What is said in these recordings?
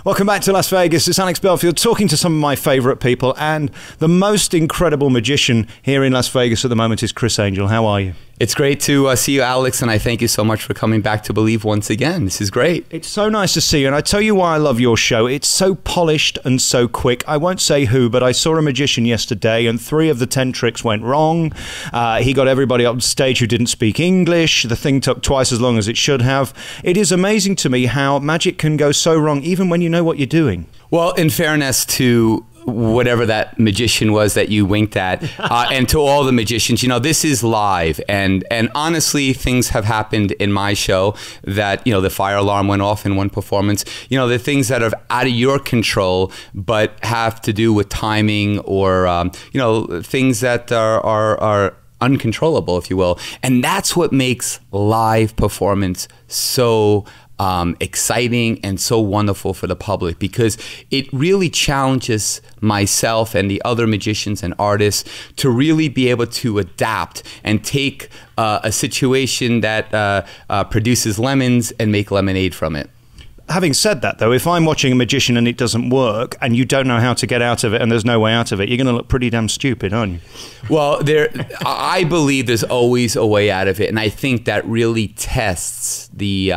Welcome back to Las Vegas. It's Alex Belfield talking to some of my favourite people, and the most incredible magician here in Las Vegas at the moment is Criss Angel. How are you? It's great to see you, Alex, and I thank you so much for coming back to Believe once again. This is great. It's so nice to see you, and I tell you why I love your show. It's so polished and so quick. I won't say who, but I saw a magician yesterday, and 3 of the 10 tricks went wrong. He got everybody up on stage who didn't speak English. The thing took twice as long as it should have. It is amazing to me how magic can go so wrong, even when you know what you're doing. Well, in fairness to whatever that magician was that you winked at, and to all the magicians, you know, this is live, and honestly, things have happened in my show that, you know, the fire alarm went off in one performance. You know, the things that are out of your control, but have to do with timing or, you know, things that are uncontrollable, if you will. And that's what makes live performance so exciting and so wonderful for the public, because it really challenges myself and the other magicians and artists to really be able to adapt and take a situation that produces lemons and make lemonade from it. Having said that, though, if I'm watching a magician and it doesn't work and you don't know how to get out of it and there's no way out of it, you're going to look pretty damn stupid, aren't you? Well, I believe there's always a way out of it, and I think that really tests the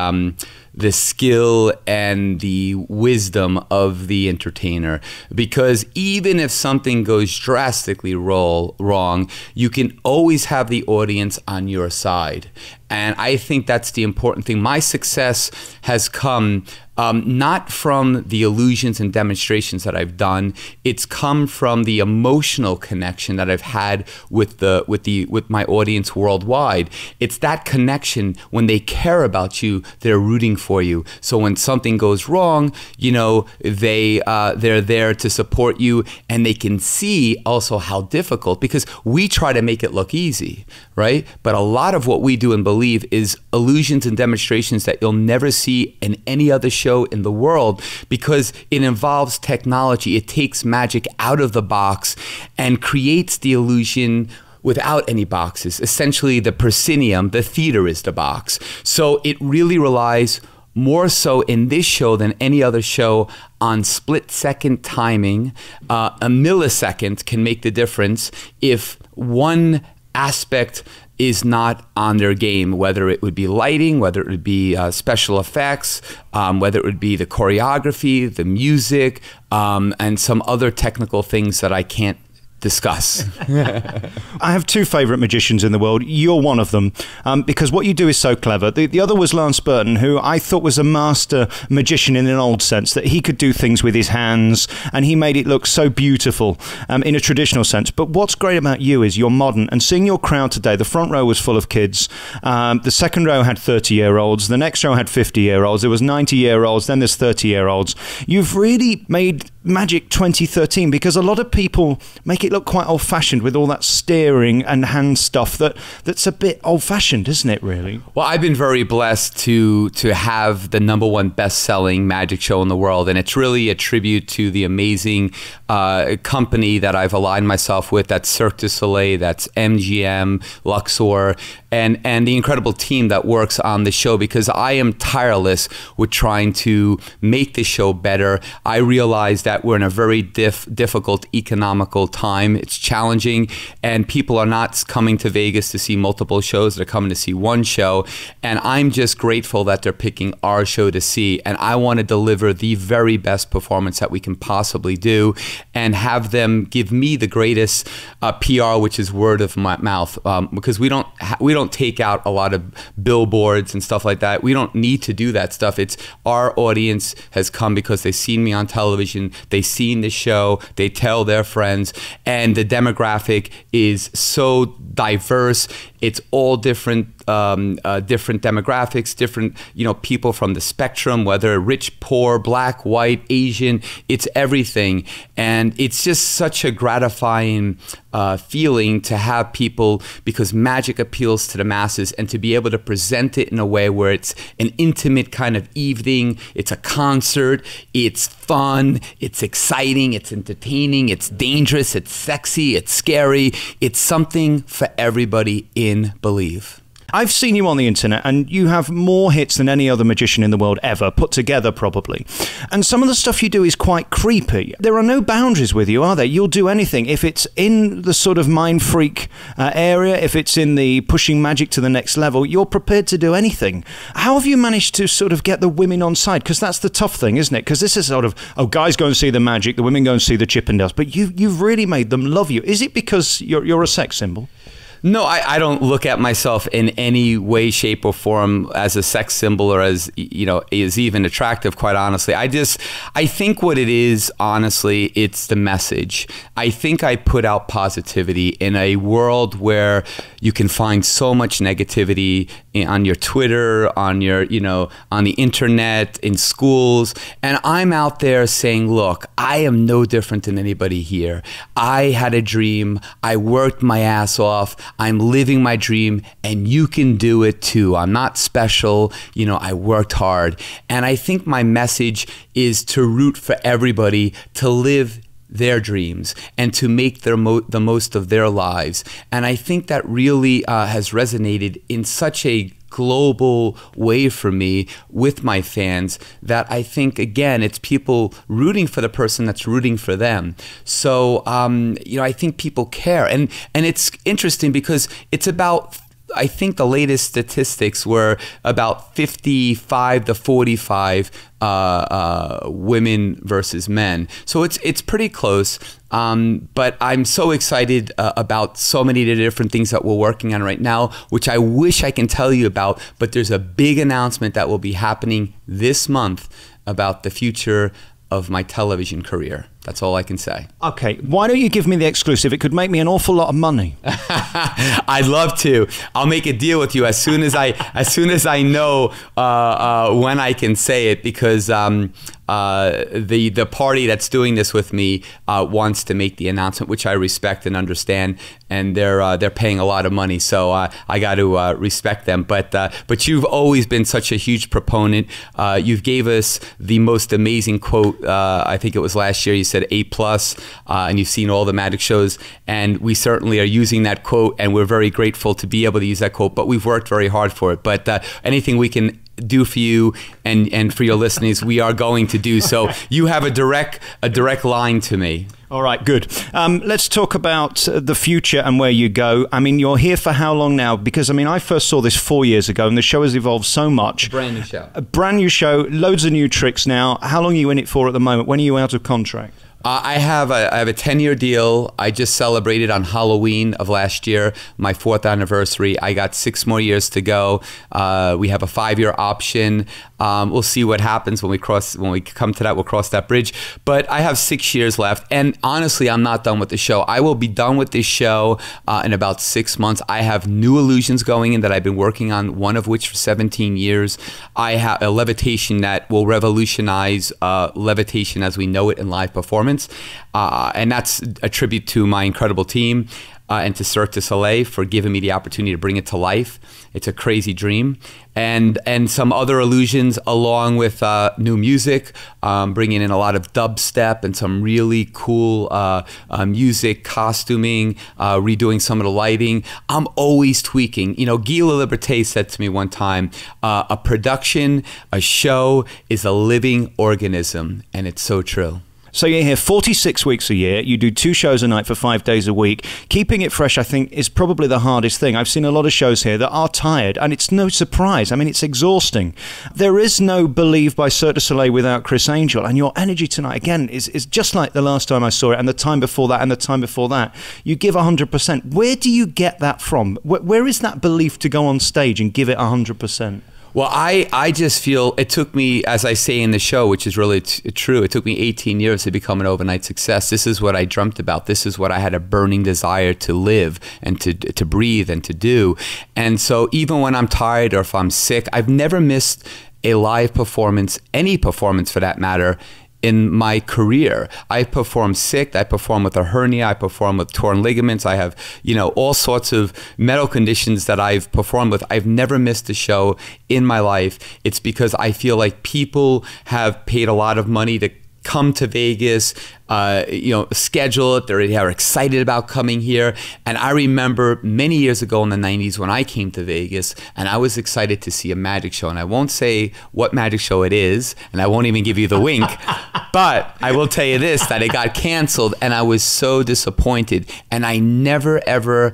skill and the wisdom of the entertainer, because even if something goes drastically wrong, you can always have the audience on your side. And I think that's the important thing. My success has come not from the illusions and demonstrations that I've done. It's come from the emotional connection that I've had with my audience worldwide. It's that connection when they care about you, they're rooting for you. So when something goes wrong, you know, they're there to support you, and they can see also how difficult, because we try to make it look easy, right? But a lot of what we do in Believe is illusions and demonstrations that you'll never see in any other show in the world, because it involves technology. It takes magic out of the box and creates the illusion without any boxes. Essentially, the proscenium, the theater, is the box. So it really relies more so in this show than any other show on split-second timing. A millisecond can make the difference if one aspect is not on their game, whether it would be lighting, whether it would be special effects, whether it would be the choreography, the music, and some other technical things that I can't discuss. I have 2 favourite magicians in the world. You're one of them, because what you do is so clever. The other was Lance Burton, who I thought was a master magician in an old sense, that he could do things with his hands, and he made it look so beautiful in a traditional sense. But what's great about you is you're modern, and seeing your crowd today, the front row was full of kids, the second row had 30-year-olds, the next row had 50-year-olds, there was 90-year-olds, then there's 30-year-olds. You've really made Magic 2013, because a lot of people make it look quite old-fashioned with all that steering and hand stuff that's a bit old-fashioned, isn't it, really? Well, I've been very blessed to have the #1 best-selling magic show in the world, and it's really a tribute to the amazing company that I've aligned myself with. That's Cirque du Soleil, that's MGM, Luxor, and the incredible team that works on the show, because I am tireless with trying to make the show better. I realize that we're in a very difficult economical time. It's challenging, and people are not coming to Vegas to see multiple shows. They're coming to see one show, and I'm just grateful that they're picking our show to see. And I want to deliver the very best performance that we can possibly do, and have them give me the greatest PR, which is word of mouth, because we don't take out a lot of billboards and stuff like that. We don't need to do that stuff. It's our audience has come because they've seen me on television, they've seen the show, they tell their friends, and the demographic is so diverse. It's all different demographics, different, you know, people from the spectrum, whether rich, poor, black, white, Asian. It's everything, and it's just such a gratifying feeling to have people, because magic appeals to the masses, and to be able to present it in a way where it's an intimate kind of evening. It's a concert. It's fun. It's exciting. It's entertaining. It's dangerous. It's sexy. It's scary. It's something for everybody in Believe. I've seen you on the internet, and you have more hits than any other magician in the world ever, put together probably. And some of the stuff you do is quite creepy. There are no boundaries with you, are there? You'll do anything. If it's in the sort of mind freak area, if it's in the pushing magic to the next level, you're prepared to do anything. How have you managed to sort of get the women on side? Because that's the tough thing, isn't it? Because this is sort of, oh, guys go and see the magic, the women go and see the Chippendales, but you've really made them love you. Is it because you're a sex symbol? No, I don't look at myself in any way, shape, or form as a sex symbol or as, is even attractive, quite honestly. I think what it is, honestly, it's the message. I think I put out positivity in a world where you can find so much negativity on your Twitter, on your, on the internet, in schools. And I'm out there saying, look, I am no different than anybody here. I had a dream. I worked my ass off. I'm living my dream, and you can do it too. I'm not special. I worked hard. And I think my message is to root for everybody to live their dreams and to make the most of their lives. And I think that really has resonated in such a global way for me with my fans that I think, again, it's people rooting for the person that's rooting for them. So, I think people care. And it's interesting because it's about, I think the latest statistics were about 55 to 45 women versus men. So it's pretty close. But I'm so excited about so many of the different things that we're working on right now, which I wish I can tell you about. But there's a big announcement that will be happening this month about the future of my television career. That's all I can say. Okay, why don't you give me the exclusive? It could make me an awful lot of money. I'd love to. I'll make a deal with you as soon as I know when I can say it, because the party that's doing this with me wants to make the announcement, which I respect and understand, and they're paying a lot of money, so I got to respect them. But you've always been such a huge proponent. You've gave us the most amazing quote. I think it was last year. You said A+, and you've seen all the magic shows, and we certainly are using that quote, and we're very grateful to be able to use that quote, but we've worked very hard for it. But anything we can do for you and for your listeners, we are going to do. So you have a direct line to me. All right, good. Let's talk about the future and where you go. I mean, you're here for how long now? Because, I first saw this 4 years ago, and the show has evolved so much. A brand new show. A brand new show, loads of new tricks now. How long are you in it for at the moment? When are you out of contract? I have a 10-year deal. I just celebrated on Halloween of last year, my 4th anniversary. I got 6 more years to go. We have a 5-year option. We'll see what happens when we come to that. We'll cross that bridge. But I have 6 years left, and honestly, I'm not done with the show. I will be done with this show in about 6 months. I have new illusions going in that I've been working on, one of which for 17 years. I have a levitation that will revolutionize levitation as we know it in live performance. And that's a tribute to my incredible team and to Cirque du Soleil for giving me the opportunity to bring it to life. It's a crazy dream. And some other illusions along with new music, bringing in a lot of dubstep and some really cool music, costuming, redoing some of the lighting. I'm always tweaking. Guy Laliberté said to me one time, a production, a show is a living organism, and it's so true. So you're here 46 weeks a year. You do 2 shows a night for 5 days a week. Keeping it fresh, I think, is probably the hardest thing. I've seen a lot of shows here that are tired, and it's no surprise. It's exhausting. There is no Believe by Cirque du Soleil without Criss Angel, and your energy tonight, again, is just like the last time I saw it, and the time before that, and the time before that. You give 100%. Where do you get that from? Where is that belief to go on stage and give it 100%? Well, I just feel it took me, as I say in the show, which is really true, it took me 18 years to become an overnight success. This is what I dreamt about. This is what I had a burning desire to live and to breathe and to do. And so even when I'm tired or if I'm sick, I've never missed a live performance, any performance for that matter, in my career. I perform sick, I perform with a hernia, I perform with torn ligaments, I have, all sorts of medical conditions that I've performed with. I've never missed a show in my life. It's because I feel like people have paid a lot of money to come to Vegas, schedule it. They're excited about coming here. And I remember many years ago in the 90s when I came to Vegas, and I was excited to see a magic show. And I won't say what magic show it is, and I won't even give you the wink, but I will tell you this, that it got canceled, and I was so disappointed. And I never, ever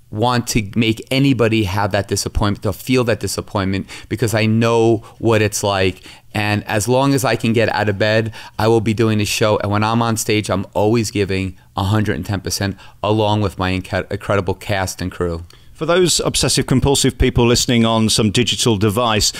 want to make anybody have that disappointment, to feel that disappointment, because I know what it's like. And as long as I can get out of bed, I will be doing the show. And when I'm on stage, I'm always giving 110% along with my incredible cast and crew. For those obsessive-compulsive people listening on some digital device,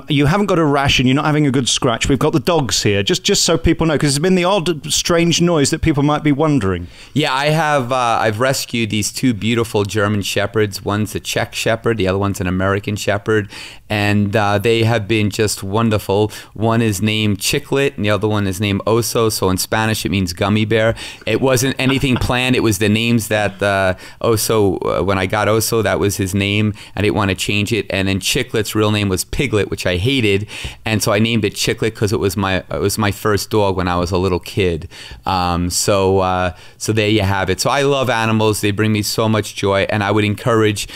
you haven't got a rash and you're not having a good scratch. We've got the dogs here, just so people know, because there's been the odd, strange noise that people might be wondering. Yeah, I have. I've rescued these two beautiful German shepherds. One's a Czech shepherd, the other one's an American shepherd, and they have been just wonderful. One is named Chiclet, and the other one is named Oso. So in Spanish, it means gummy bear. It wasn't anything planned. It was the names that Oso. When I got Oso, that was his name. I didn't want to change it. And then Chiclet's real name was Piglet, which I hated, and so I named it Chiclet because it was my first dog when I was a little kid. So there you have it. So I love animals. They bring me so much joy, and I would encourage,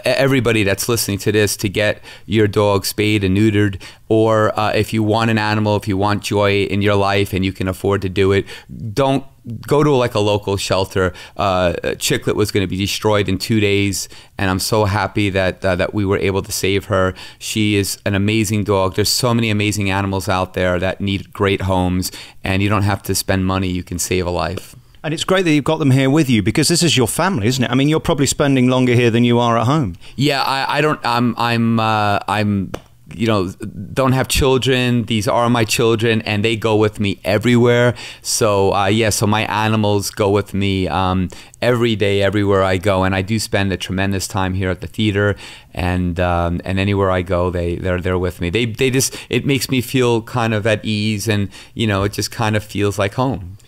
everybody that's listening to this to get your dog spayed and neutered, or if you want an animal, if you want joy in your life and you can afford to do it, don't go to like a local shelter. Chiclet was going to be destroyed in 2 days, and I'm so happy that we were able to save her. She is an amazing dog. There's so many amazing animals out there that need great homes, and you don't have to spend money. You can save a life. And it's great that you've got them here with you, because this is your family, isn't it? I mean, you're probably spending longer here than you are at home. Yeah, I don't. I'm don't have children. These are my children, and they go with me everywhere. So so my animals go with me every day, everywhere I go, and I do spend a tremendous time here at the theater, and anywhere I go, they're there with me. They just, it makes me feel kind of at ease, and it just kind of feels like home.